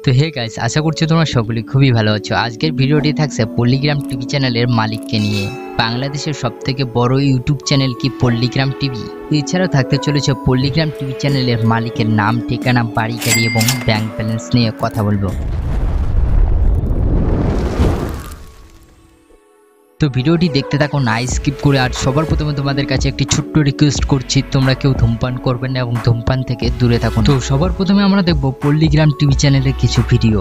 তো hey guys, আশা করছি তোমরা সকলে খুবই ভালো আছো। আজকের ভিডিওটি থাকছে পল্লিগ্রাম টিভি চ্যানেলের মালিককে নিয়ে। বাংলাদেশের সবথেকে বড় ইউটিউব চ্যানেল কি পল্লিগ্রাম টিভি। এছাড়াও থাকতে চলেছে পল্লিগ্রাম টিভি চ্যানেলের মালিকের নাম, ঠিকানা, বাড়ি গাড়ি এবং ব্যাংক ব্যালেন্স নিয়ে কথা বলবো। তো ভিডিওটি দেখতে থাকো, না স্কিপ করে। আর সবার প্রথমে তোমাদের কাছে একটি ছোট্ট রিকোয়েস্ট করছি, তোমরা কেউ ধূমপান করবেন না এবং ধূমপান থেকে দূরে থাকুন। তো সবার প্রথমে আমরা দেখবো পল্লিগ্রাম টিভি চ্যানেলের কিছু ভিডিও।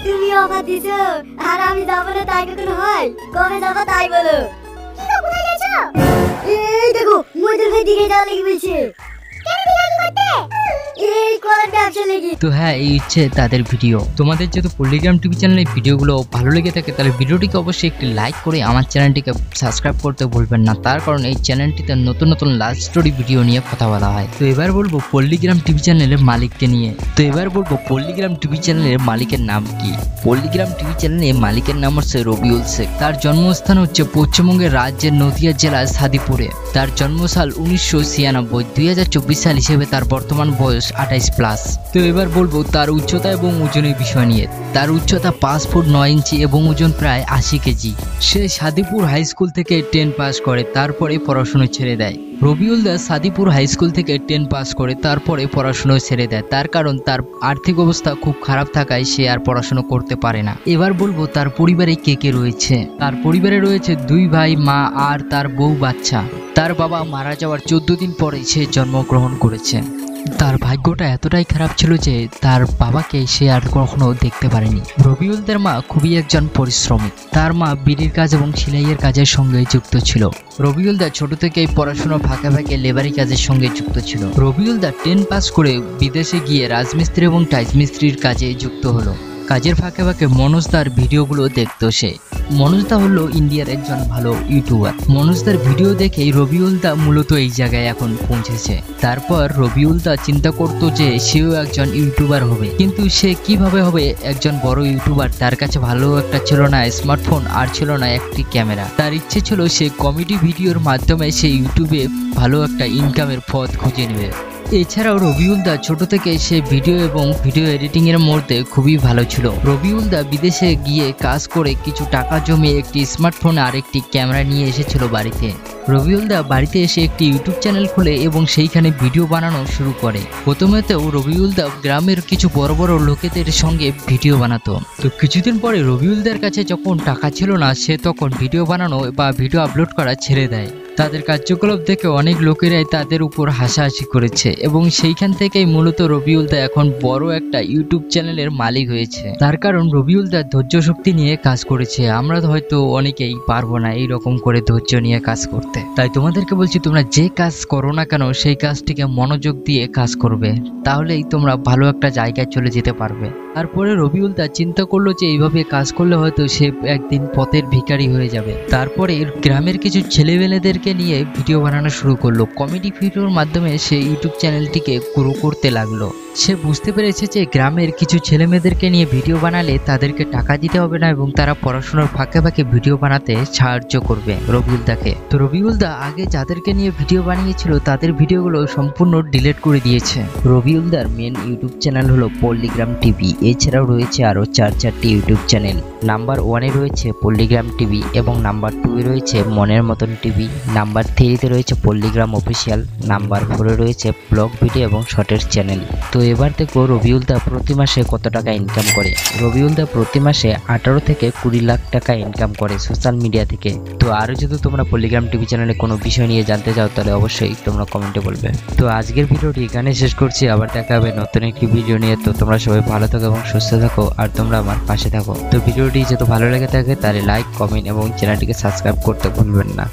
তুমি অফার দিছো আর আমি যাব না, তাই কখনো হয়? কবে যাবো তাই বলো। কি গো, কোথায় যাচ্ছ? এই দেখো, মইদুল ভাই দিকে যাওয়া লাগি বলছে। কেন দিকে কি করতে? এই কোন ব্যবসা লাগি। তো হ্যাঁ, এই হচ্ছে তাদের ভিডিও। তোমাদের যদি পল্লিগ্রাম টিভি চ্যানেলের ভিডিওগুলো ভালো লেগে থাকে তাহলে ভিডিওটিকে অবশ্যই একটি লাইক করে আমার চ্যানেলটিকে সাবস্ক্রাইব করতে ভুলবেন না, তার কারণ এই চ্যানেলটিতে নতুন নতুন লাভ স্টোরি ভিডিও নিয়ে কথা বলা হয়। তো এবার বলবো পল্লিগ্রাম টিভি চ্যানেলের মালিককে নিয়ে। তো এবার বলবো পল্লিগ্রাম টিভি চ্যানেলের মালিকের নাম কি। পল্লিগ্রাম টিভি চ্যানেলের মালিকের নাম হচ্ছে রবিউল শেখ। তার জন্মস্থান হচ্ছে পশ্চিমবঙ্গের রাজ্যের নদিয়া জেলার সাদিপুরে। তার জন্মসাল 1996। 2024 সাল হিসেবে তার বর্তমান বয়স 28+। তো এবার বলবো তার উচ্চতা এবং ওজনের বিষয় নিয়ে। তার উচ্চতা 5 ফুট 9 ইঞ্চি এবং ওজন প্রায় 80 কেজি। সে সাদিপুর হাই স্কুল থেকে 10 পাস করে, তারপরে পড়াশোনা ছেড়ে দেয়। রবিউল দাস সাদিপুর হাই স্কুল থেকে 10 পাস করে তারপরে পড়াশোনা ছেড়ে দেয়, তার কারণ তার আর্থিক অবস্থা খুব খারাপ থাকায় সে আর পড়াশোনা করতে পারে না। এবার বলবো তার পরিবারে কে কে রয়েছে। তার পরিবারে রয়েছে 2 ভাই, মা আর তার বউ বাচ্চা। তার বাবা মারা যাওয়ার 14 দিন পরে সে জন্মগ্রহণ করেছে। তার ভাগ্যটা এতটাই খারাপ ছিল যে তার বাবাকে সে আর কখনো দেখতে পারেনি। রবিউলদের মা খুবই একজন পরিশ্রমী। তার মা বিড়ির কাজ এবং সেলাইয়ের কাজের সঙ্গে যুক্ত ছিল। রবিউলদা ছোট থেকেই পড়াশোনা ফাঁকে ফাঁকে লেবারি কাজের সঙ্গে যুক্ত ছিল। রবিউলদা 10 পাস করে বিদেশে গিয়ে রাজমিস্ত্রি এবং টাইলস মিস্ত্রির কাজে যুক্ত হলো। কাজের ফাঁকে ফাঁকে মনোজদার ভিডিওগুলো দেখতো সে। মনোজদা হলো ইন্ডিয়ার একজন ভালো ইউটিউবার। মনোজদার ভিডিও দেখেই রবিউলদা মূলত এই জায়গায় এখন পৌঁছেছে। তারপর রবিউলদা চিন্তা করতো যে সেও একজন ইউটিউবার হবে, কিন্তু সে কিভাবে হবে একজন বড় ইউটিউবার। তার কাছে ভালো একটা ছিল না স্মার্টফোন, আর ছিল না একটি ক্যামেরা। তার ইচ্ছে ছিল সে কমেডি ভিডিওর মাধ্যমে সে ইউটিউবে ভালো একটা ইনকামের পথ খুঁজে নেবে। এছাড়াও রবিউলদা ছোট থেকে সে ভিডিও এবং ভিডিও এডিটিং এর মধ্যে খুবই ভালো ছিল। রবিউলদা বিদেশে গিয়ে কাজ করে কিছু টাকা জমিয়ে একটি স্মার্টফোন আর একটি ক্যামেরা নিয়ে এসেছিল বাড়িতে। রবিউলদা বাড়িতে এসে একটি ইউটিউব চ্যানেল খুলে এবং সেইখানে ভিডিও বানানো শুরু করে। প্রথমেতেও রবিউলদা গ্রামের কিছু বড় বড় লোকেদের সঙ্গে ভিডিও বানাতো। তো কিছুদিন পরে রবিউলদার কাছে যখন টাকা ছিল না, সে তখন ভিডিও বানানো বা ভিডিও আপলোড করা ছেড়ে দেয়। তাদের কার্যকলাপ দেখে অনেক লোকেরাই তাদের উপর হাসাহাসি করেছে এবং সেইখান থেকেই মূলত রবিউলদা এখন বড় একটা ইউটিউব চ্যানেলের মালিক হয়েছে। তার কারণ রবিউলদা ধৈর্য শক্তি নিয়ে কাজ করেছে। আমরা হয়তো অনেকেই পারবো না এইরকম করে ধৈর্য নিয়ে কাজ করতে। তাই তোমাদেরকে বলছি, তোমরা যে কাজ করো না কেন সেই কাজটিকে মনোযোগ দিয়ে কাজ করবে, তাহলেই তোমরা ভালো একটা জায়গায় চলে যেতে পারবে। তারপরে রবিউলদা চিন্তা করলো যে এইভাবে কাজ করলে হয়তো সে একদিন পথের ভিখারি হয়ে যাবে। তারপরে গ্রামের কিছু ছেলেমেয়েদেরকে নিয়ে ভিডিও বানানো শুরু করলো। কমেডি ভিডিওর মাধ্যমে সে ইউটিউব চ্যানেলটিকে গ্রো করতে লাগলো। সে বুঝতে পেরেছে যে গ্রামের কিছু ছেলেমেয়েদেরকে নিয়ে ভিডিও বানালে তাদেরকে টাকা দিতে হবে না এবং তারা পড়াশোনার ফাঁকে ফাঁকে ভিডিও বানাতে সাহায্য করবে রবিউলদাকে। তো রবিউলদা আগে যাদেরকে নিয়ে ভিডিও বানিয়েছিল তাদের ভিডিওগুলো সম্পূর্ণ ডিলিট করে দিয়েছে। রবিউলদার মেন ইউটিউব চ্যানেল হলো পল্লিগ্রাম টিভি। এছাড়াও রয়েছে আরও 4টি ইউটিউব চ্যানেল। নাম্বার 1-এ রয়েছে পল্লিগ্রাম টিভি এবং নাম্বার 2-এ রয়েছে মনের মতন টিভি। নাম্বার 3-তে রয়েছে পল্লিগ্রাম অফিসিয়াল। নাম্বার 4-এ রয়েছে ব্লগ ভিডিও এবং শর্টের চ্যানেল। তো এবার দেখো রবিউলদা প্রতি মাসে কত টাকা ইনকাম করে। রবিউলদা প্রতি মাসে 18 থেকে 20 লাখ টাকা ইনকাম করে সোশ্যাল মিডিয়া থেকে। তো আরও যদি তোমরা পল্লিগ্রাম টিভি চ্যানেলে কোনো বিষয় নিয়ে জানতে চাও তাহলে অবশ্যই তোমরা কমেন্টে বলবে। তো আজকের ভিডিওটি এখানে শেষ করছি, আবার দেখা হবে নতুন একটি ভিডিও নিয়ে। তো তোমরা সবাই ভালো থাকো এবং সুস্থ থাকো, আর তোমরা আমার পাশে থাকো। তো ভিডিওটি যদি ভালো লেগে থাকে তাহলে লাইক, কমেন্ট এবং চ্যানেলটিকে সাবস্ক্রাইব করতে ভুলবেন না।